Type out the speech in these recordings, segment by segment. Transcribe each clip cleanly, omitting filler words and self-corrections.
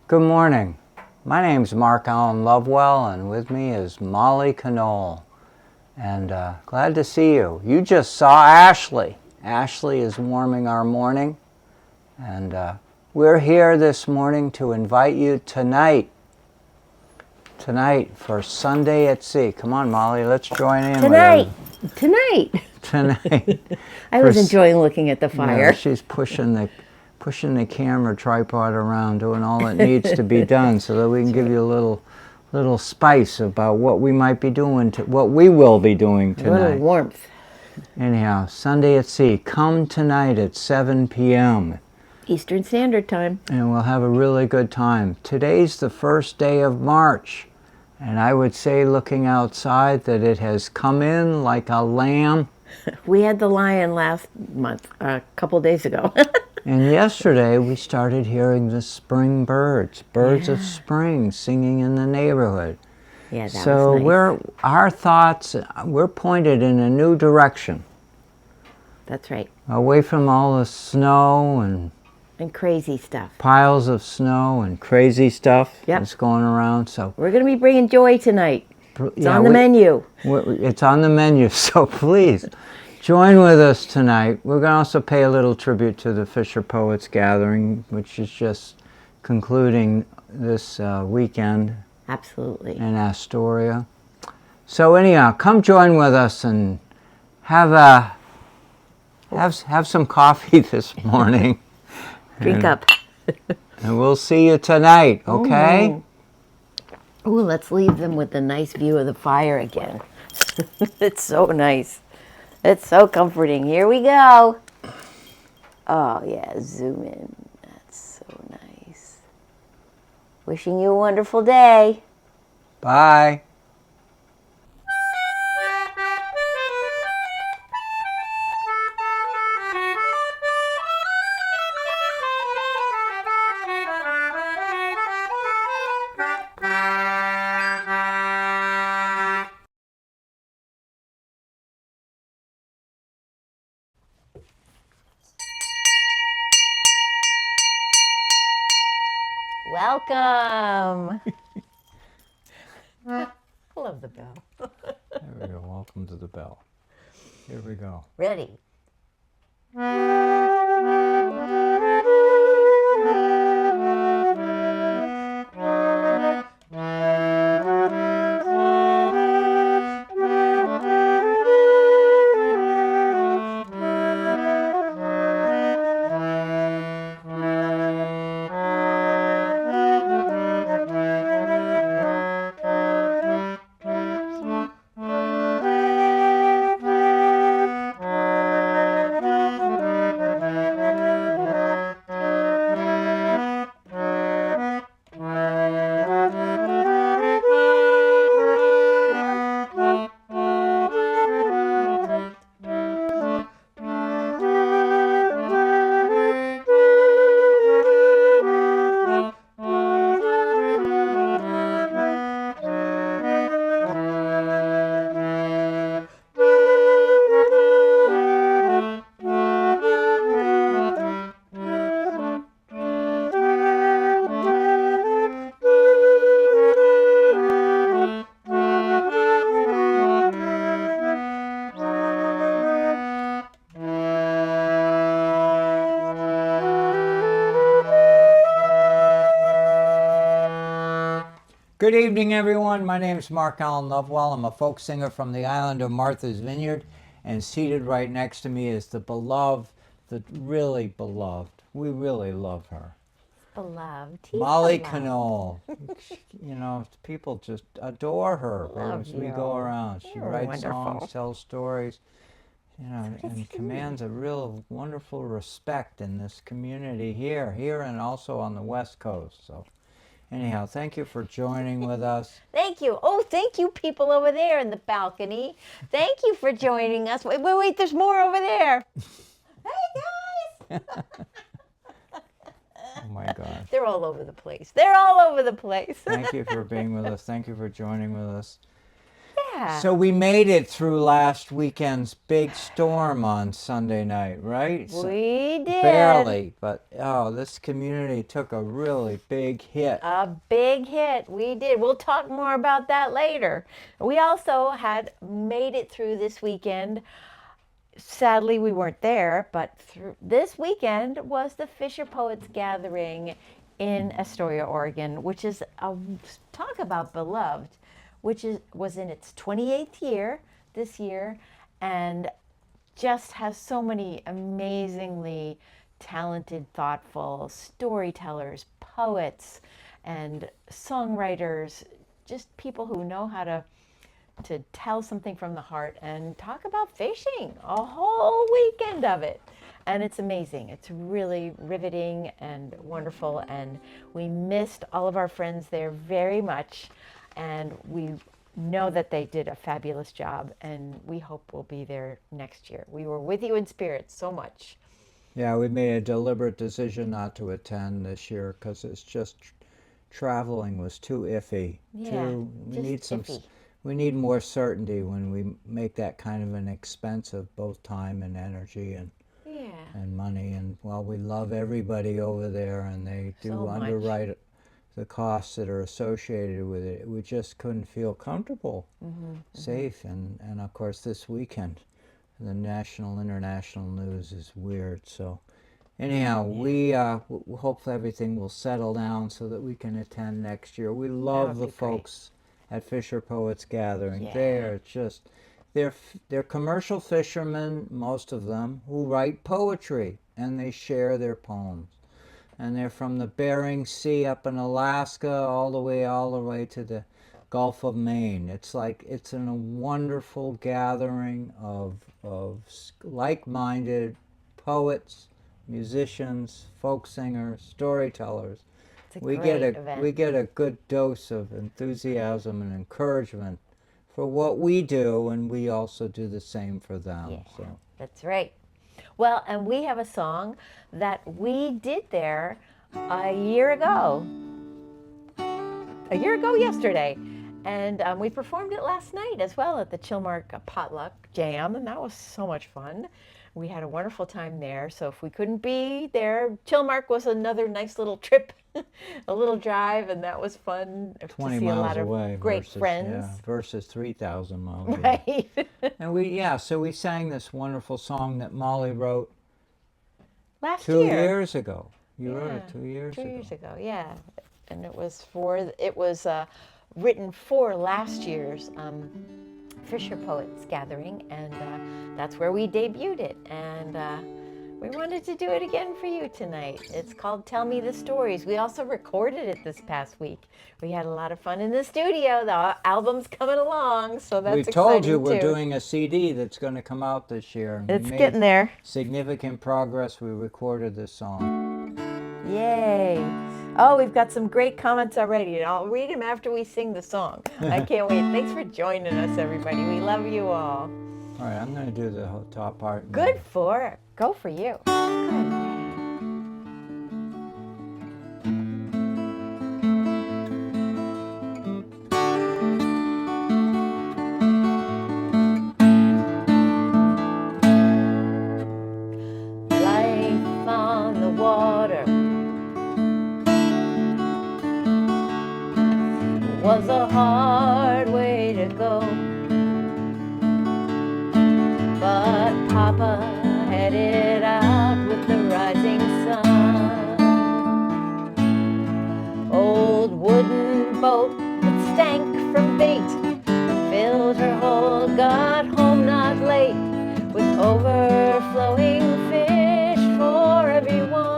Good morning. My name's Mark Allen Lovewell, and with me is Molly Knoll. And glad to see you. You just saw Ashley. Ashley is warming our morning. And we're here this morning to invite you tonight for Sunday at Sea. Come on, Molly, let's join in Tonight. Tonight. I was enjoying looking at the fire. Yeah, she's pushing the camera tripod around, doing all that needs to be done so that we can give you a little spice about what we might be doing, what we will be doing tonight. A little warmth. Anyhow, Sunday at Sea. Come tonight at 7 p.m. Eastern Standard Time. And we'll have a really good time. Today's the first day of March. And I would say, looking outside, that it has come in like a lamb. We had the lion last month, a couple days ago. And yesterday we started hearing the spring birds of spring singing in the neighborhood. Yeah, that so was nice. Our thoughts, we're pointed in a new direction. That's right. Away from all the snow and crazy stuff. Piles of snow and crazy stuff that's going around. So we're going to be bringing joy tonight. It's on the menu. It's on the menu, so please join with us tonight. We're going to also pay a little tribute to the Fisher Poets Gathering, which is just concluding this weekend. Absolutely. In Astoria. So anyhow, come join with us and have some coffee this morning. Drink up. And we'll see you tonight, okay? Ooh, let's leave them with a nice view of the fire again. It's so nice. It's so comforting. Here we go. Oh, yeah, zoom in. That's so nice. Wishing you a wonderful day. Bye. Welcome. I love the bell. There we go. Welcome to the bell. Here we go. Ready. Good evening, everyone. My name is Mark Allen Lovewell. I'm a folk singer from the island of Martha's Vineyard, and seated right next to me is the beloved, the really beloved. We really love her. Beloved. Molly Knoll. You know, people just adore her as we go around. She writes songs, tells stories, you know, and commands a real wonderful respect in this community here and also on the West Coast. So anyhow, thank you for joining with us. Thank you. Oh, thank you, people over there in the balcony. Thank you for joining us. Wait, there's more over there. Hey, guys. Oh, my gosh. They're all over the place. They're all over the place. Thank you for being with us. Thank you for joining with us. Yeah. So we made it through last weekend's big storm on Sunday night, right? We did. Barely, but this community took a really big hit. A big hit. We did. We'll talk more about that later. We also had made it through this weekend. Sadly, we weren't there, but this weekend was the Fisher Poets Gathering in Astoria, Oregon, which is talk about beloved, was in its 28th year this year, and just has so many amazingly talented, thoughtful storytellers, poets, and songwriters, just people who know how to tell something from the heart and talk about fishing, a whole weekend of it. And it's amazing. It's really riveting and wonderful. And we missed all of our friends there very much. And we know that they did a fabulous job. And we hope we'll be there next year. We were with you in spirit so much. Yeah, we made a deliberate decision not to attend this year because it's just traveling was too iffy. Yeah, we need iffy. We need more certainty when we make that kind of an expense of both time and energy and money. And well, we love everybody over there, and they do underwrite the costs that are associated with it. We just couldn't feel comfortable, safe, and of course this weekend, the national, international news is weird. So anyhow, we hopefully everything will settle down so that we can attend next year. We love the folks at Fisher Poets Gathering. Yeah. They're commercial fishermen, most of them, who write poetry, and they share their poems. And they're from the Bering Sea up in Alaska all the way to the Gulf of Maine. It's a wonderful gathering of like-minded poets, musicians, folk singers, storytellers. We get a good dose of enthusiasm and encouragement for what we do, and we also do the same for them. Yeah, so that's right. Well, and we have a song that we did there a year ago yesterday, and we performed it last night as well at the Chilmark Potluck Jam, and that was so much fun. We had a wonderful time there. So if we couldn't be there, Chilmark was another nice little trip, a little drive, and that was fun 20 to see miles a lot away of great versus, friends. Versus 3,000 miles away. Right. And so we sang this wonderful song that Molly wrote last 2 year. years ago. You wrote it 2 years ago. 2 years ago, yeah. And it was written for last year's Fisher Poets Gathering, and that's where we debuted it. And we wanted to do it again for you tonight. It's called Tell Me the Stories. We also recorded it this past week. We had a lot of fun in the studio. The album's coming along, so that's exciting. We told you we're doing a CD that's going to come out this year. It's getting there. Significant progress. We recorded this song. Yay. Oh, we've got some great comments already, and I'll read them after we sing the song. I can't wait. Thanks for joining us, everybody. We love you all. All right, I'm going to do the whole top part. Go for you. Good. Life on the water was a hard way to go, but Papa headed out with the rising sun. Old wooden boat that stank from bait filled her hold, got home not late with overflowing fish for everyone.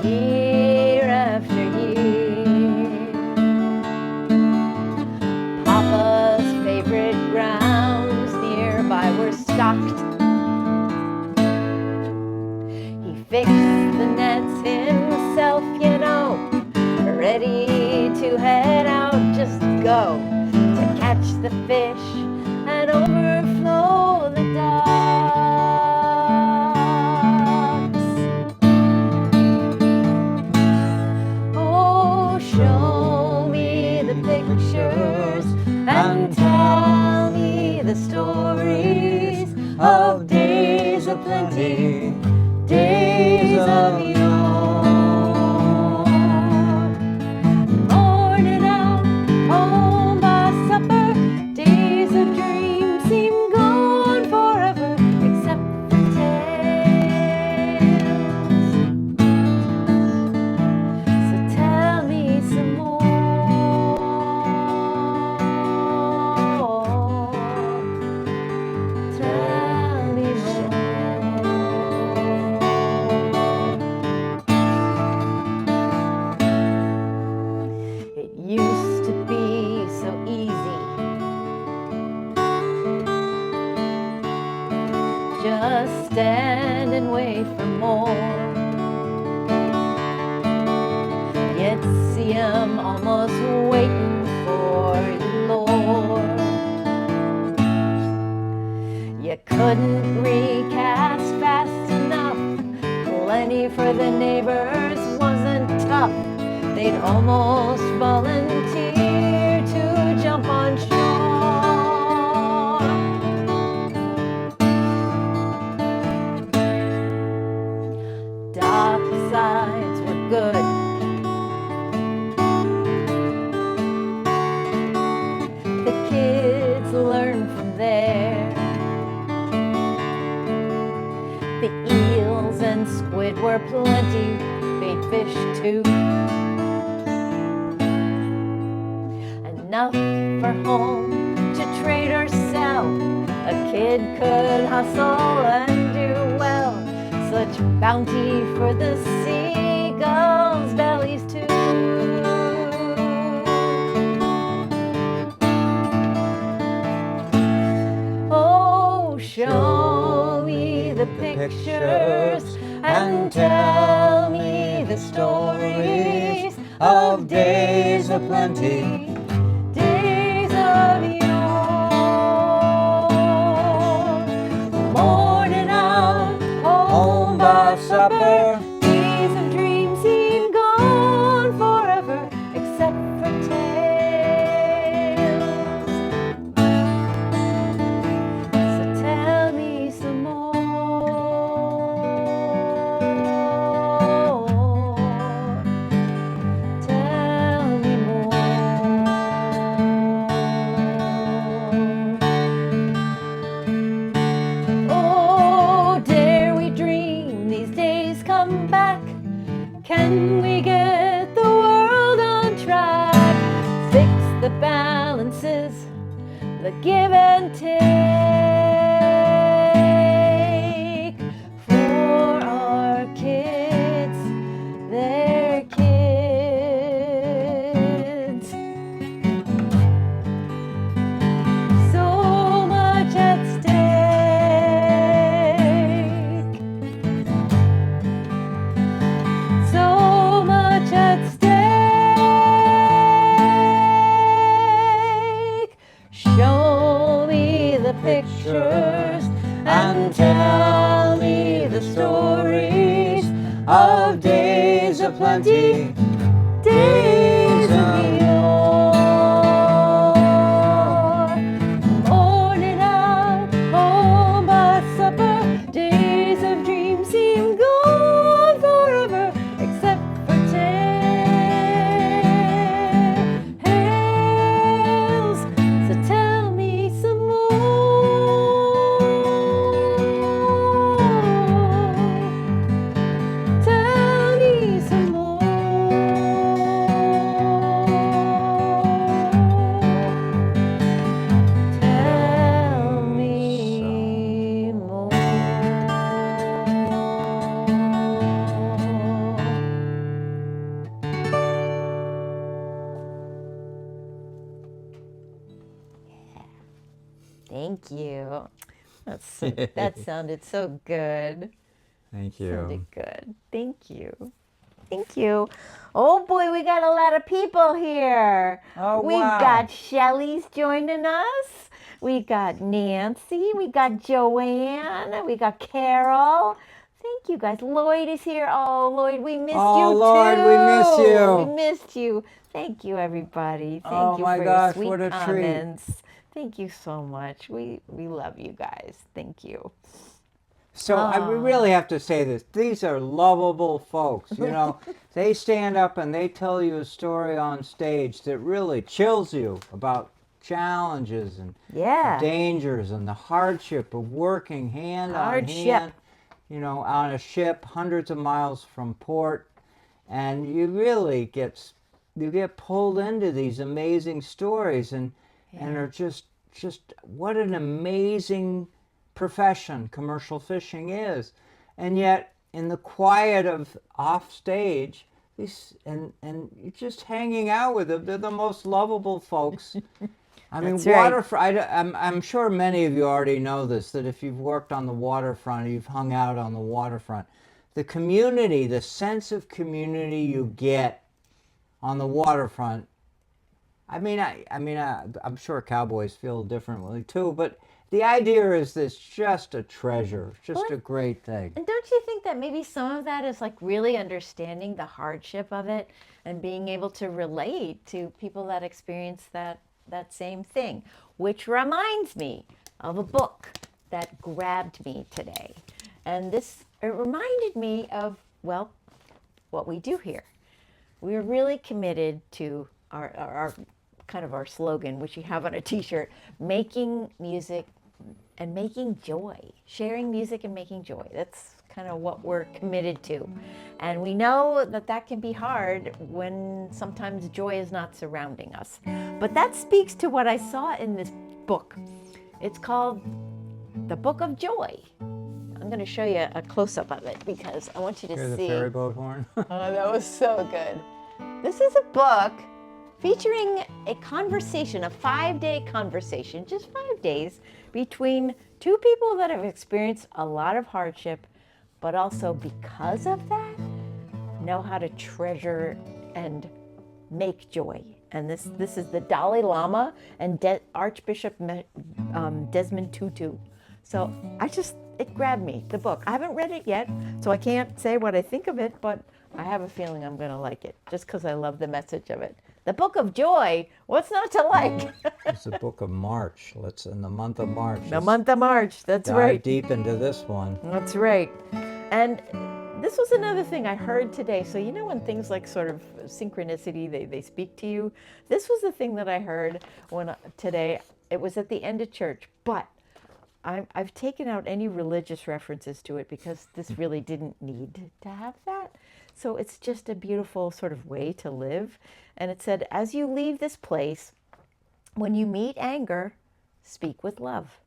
Year after year, Papa's favorite grounds nearby were stocked. He fixed the nets himself, you know, ready to head out, just go to catch the fish and overflow the docks. Oh, show me the pictures and tell me the stories of days of plenty, days of yore. Morning out, home by supper, days of dreams seem gone forever, except for tales. So tell me some more. Tell me more. It used to be so easy. Just stand and wait for more. Yet see 'em almost waiting for the Lord. You couldn't recast fast enough. Plenty for the neighbors wasn't tough. They'd almost volunteer to jump on shore. Dock sides were good. The kids learned from there. The eels and squid were plenty, bait fish too. Enough for home to trade or sell. A kid could hustle and do well. Such bounty for the seagulls' bellies too. Oh, show me the pictures and tell me the stories of days of plenty, days of yore. Morning out, home by supper, days of dreams seem gone forever, except for tales. So tell me some more. Tell me more. Oh, dare we dream these days come back? Can we get the world on track? Fix the balances, the give and take for our kids, their kids. So much at stake. So much at stake. Show me the pictures and tell me the stories of days of plenty, days of yore. Morning out, home by supper, days of dreams seem gone forever, except for tales. So tell me some more. Tell me some more. Tell me more. Thank you. That sounded so good. Thank you. Sounded good. Thank you. Thank you. Oh boy, we got a lot of people here. Oh, We've wow. got Shelly's joining us. We got Nancy. We got Joanne. We got Carol. Thank you guys. Lloyd is here. Oh, Lloyd, we missed Oh, you Lloyd, we miss too. We you. missed you. Thank you, everybody. Oh Thank you my for your gosh, sweet what a treat. comments. Thank you so much. We love you guys. Thank you. So we really have to say this. These are lovable folks. You know, they stand up and they tell you a story on stage that really chills you about challenges and Yeah. dangers and the hardship of working hand on hand, you know, on a ship hundreds of miles from port. And you really get pulled into these amazing stories and are just what an amazing profession commercial fishing is. And yet in the quiet of off stage, these and you're just hanging out with them. They're the most lovable folks. I mean, waterfront. I'm sure many of you already know this, that if you've worked on the waterfront, or you've hung out on the waterfront, the community, the sense of community you get on the waterfront. I'm sure cowboys feel differently too, but the idea is this just a treasure, just a great thing. And don't you think that maybe some of that is like really understanding the hardship of it and being able to relate to people that experience that same thing, which reminds me of a book that grabbed me today. And it reminded me of, well, what we do here. We're really committed to our kind of our slogan, which you have on a t-shirt, making music and making joy, sharing music and making joy. That's kind of what we're committed to. And we know that that can be hard when sometimes joy is not surrounding us. But that speaks to what I saw in this book. It's called The Book of Joy. I'm going to show you a close-up of it because I want you to see. The ferry boat horn. Oh, that was so good. This is a book featuring a conversation, a 5-day conversation, just 5 days, between two people that have experienced a lot of hardship, but also because of that, know how to treasure and make joy. And this is the Dalai Lama and Archbishop Desmond Tutu. So it grabbed me, the book. I haven't read it yet, so I can't say what I think of it, but I have a feeling I'm going to like it, just because I love the message of it. The Book of Joy, what's not to like? It's the book of March. Let's in the month of March. The month of March, that's right. Dive deep into this one. That's right. And this was another thing I heard today. So you know when things like sort of synchronicity, they speak to you? This was the thing that I heard today. It was at the end of church, but I've taken out any religious references to it because this really didn't need to have that. So it's just a beautiful sort of way to live. And it said, as you leave this place, when you meet anger, speak with love.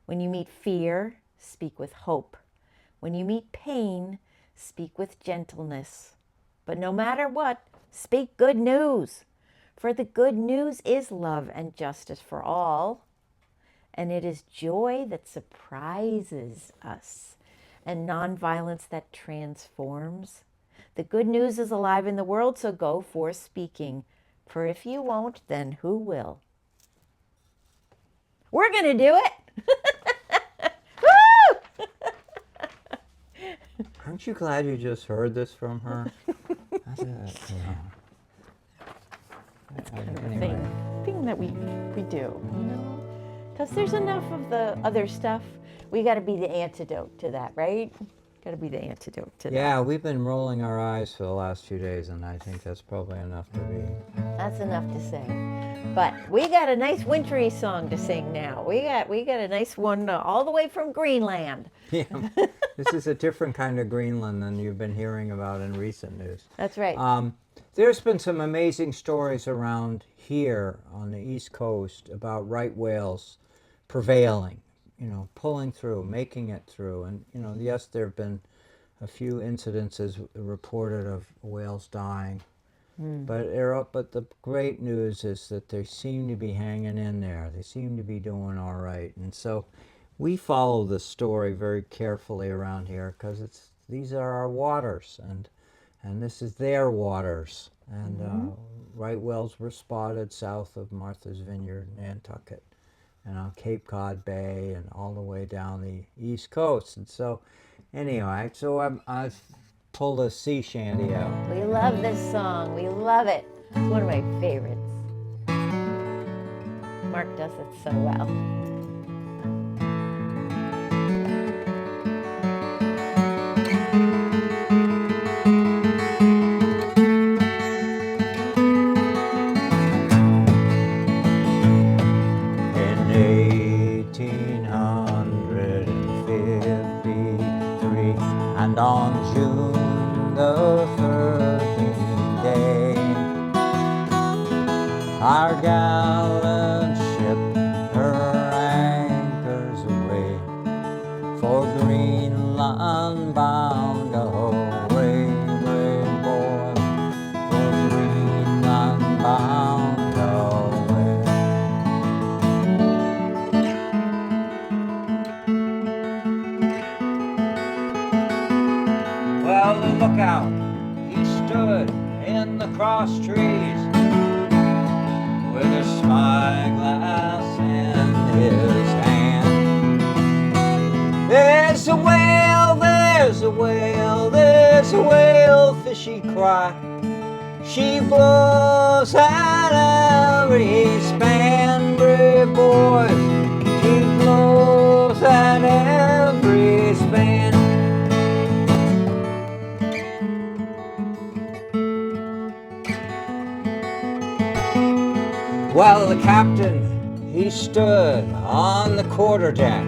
When you meet fear, speak with hope. When you meet pain, speak with gentleness. But no matter what, speak good news. For the good news is love and justice for all. And it is joy that surprises us and nonviolence that transforms. The good news is alive in the world, so go forth speaking. For if you won't, then who will? We're going to do it. Woo! Aren't you glad you just heard this from her? It's kind of a thing that we do, you know? Because there's enough of the other stuff. We got to be the antidote to that, right? Got to be the antidote to that. Yeah, we've been rolling our eyes for the last few days, and I think that's probably enough to be. That's enough to say. But we got a nice wintry song to sing now. We got a nice one all the way from Greenland. Yeah, this is a different kind of Greenland than you've been hearing about in recent news. That's right. There's been some amazing stories around here on the East Coast about right whales prevailing, pulling through, making it through. And, yes, there have been a few incidences reported of whales dying. But the great news is that they seem to be hanging in there. They seem to be doing all right. And so we follow this story very carefully around here because these are our waters, and this is their waters. And right whales were spotted south of Martha's Vineyard, Nantucket. Cape Cod Bay and all the way down the East Coast. And so, anyway, so I've pulled a sea shanty out. We love this song. We love it. It's one of my favorites. Mark does it so well. In 1853, and on June the 13th day, our gallant ship her anchors away, for Greenland bound away, brave boys, for Greenland bound away. Well, the lookout, he stood in the cross trees, with a spyglass in his hand. There's a whale, there's a whale, there's a whale, fishy cry. She blows at every span, brave boys. She blows at every span. Well, the captain, he stood on the quarterdeck.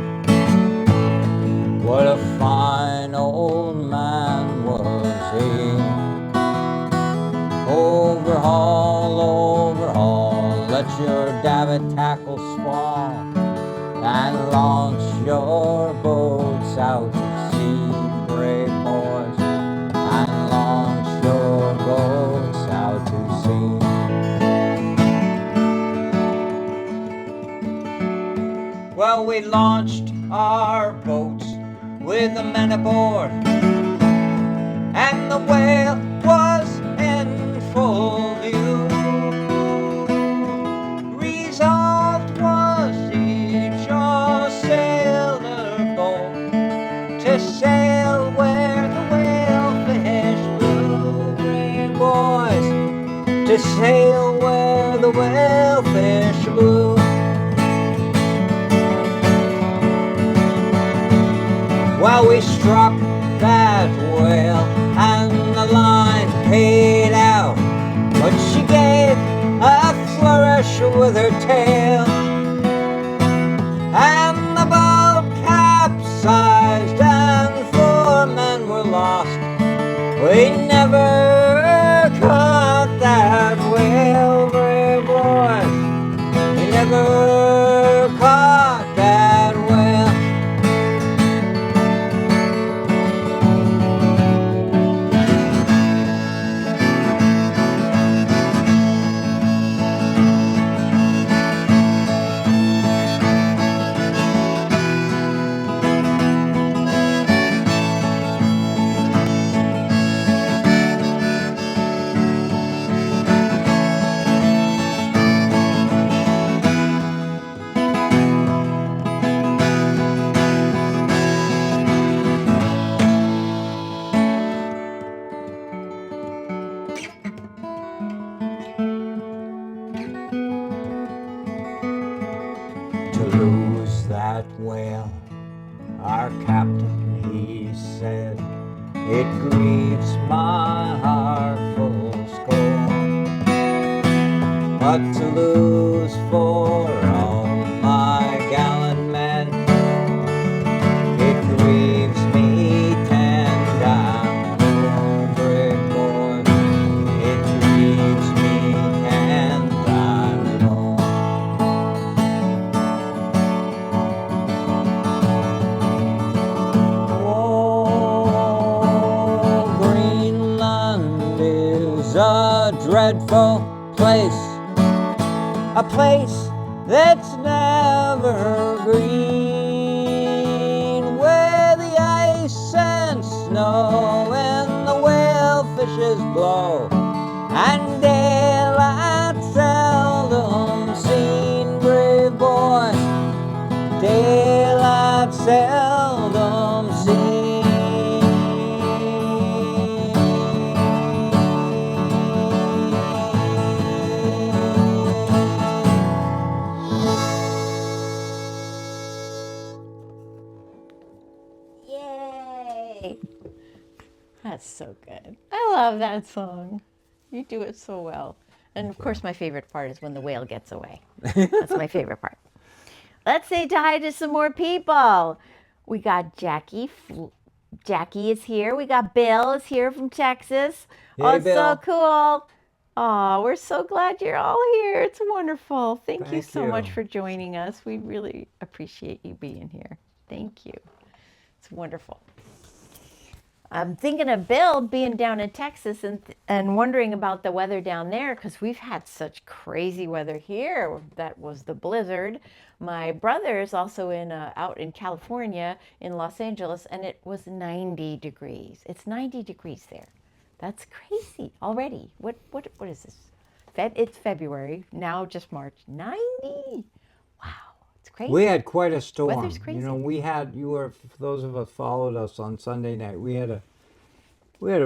What a fine old man was he. Overhaul, overhaul, let your davit tackle swell, and launch your boats out to sea, brave boys, and launch your boats out to sea. Well, we launched our boats with the men aboard, and the whale was in full view. Resolved was each sailor bold to sail where the whale fish blew, brave boys, to sail where the whale fish blew. Well, we struck that whale and the line paid out, but she gave a flourish with her tail, and the boat capsized and 4 men were lost. We never caught that whale, brave boys. We never caught that whale. To lose that whale, our captain, he said, it grieves my heart full scorn, but to lose 4 of my gallant men, it grieves me 10 down more, brave boys. It grieves me 10 times more. Is a dreadful place, a place that's never green, where the ice and snow and the whale fishes blow, and daylight seldom seen, brave boys. That's so good. I love that song. You do it so well. And of course, my favorite part is when the whale gets away. That's my favorite part. Let's say hi to some more people. We got Jackie. Jackie is here. We got Bill is here from Texas. Oh, Hey, it's so Bill. cool. Oh, we're so glad you're all here. It's wonderful. Thank you Thank so much you. for joining us. We really appreciate you being here. Thank you. It's wonderful. I'm thinking of Bill being down in Texas and wondering about the weather down there because we've had such crazy weather here. That was the blizzard. My brother is also out in California in Los Angeles, and it was 90 degrees. It's 90 degrees there. That's crazy already. What is this? It's February now, just March. 90. Wow, it's crazy. We had quite a storm. Weather's crazy. For those of us followed us on Sunday night, we had a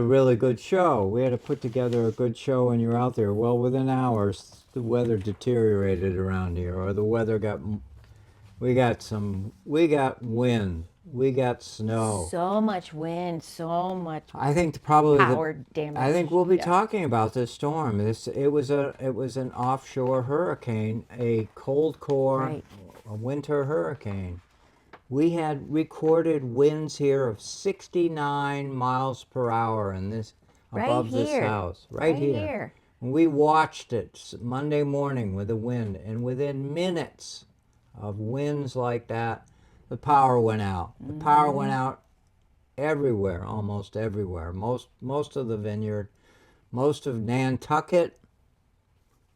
really good show. We had to put together a good show when you're out there. Well, within hours, the weather deteriorated around here, or the weather we got wind, we got snow. So much wind, so much I think probably power damage. I think we'll be talking about this storm. It was an offshore hurricane, a cold core, a winter hurricane. We had recorded winds here of 69 miles per hour above this house, right here. And we watched it Monday morning with the wind, and within minutes of winds like that, the power went out. The power went out everywhere, almost everywhere. Most of the vineyard, most of Nantucket,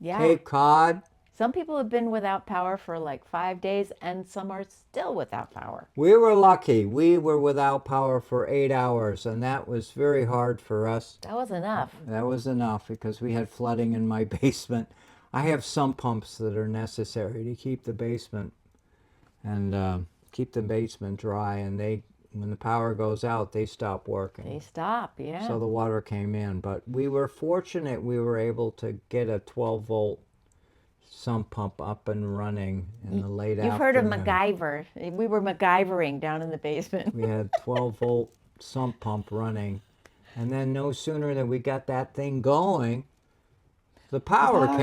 Cape Cod. Some people have been without power for like 5 days, and some are still without power. We were lucky. We were without power for 8 hours, and that was very hard for us. That was enough. That was enough because we had flooding in my basement. I have sump pumps that are necessary to keep the basement dry, and when the power goes out, they stop working. They stop, yeah. So the water came in, but we were fortunate we were able to get a 12-volt sump pump up and running in the late afternoon. You've heard of MacGyver. We were MacGyvering down in the basement. We had 12-volt sump pump running, and then no sooner than we got that thing going, the power came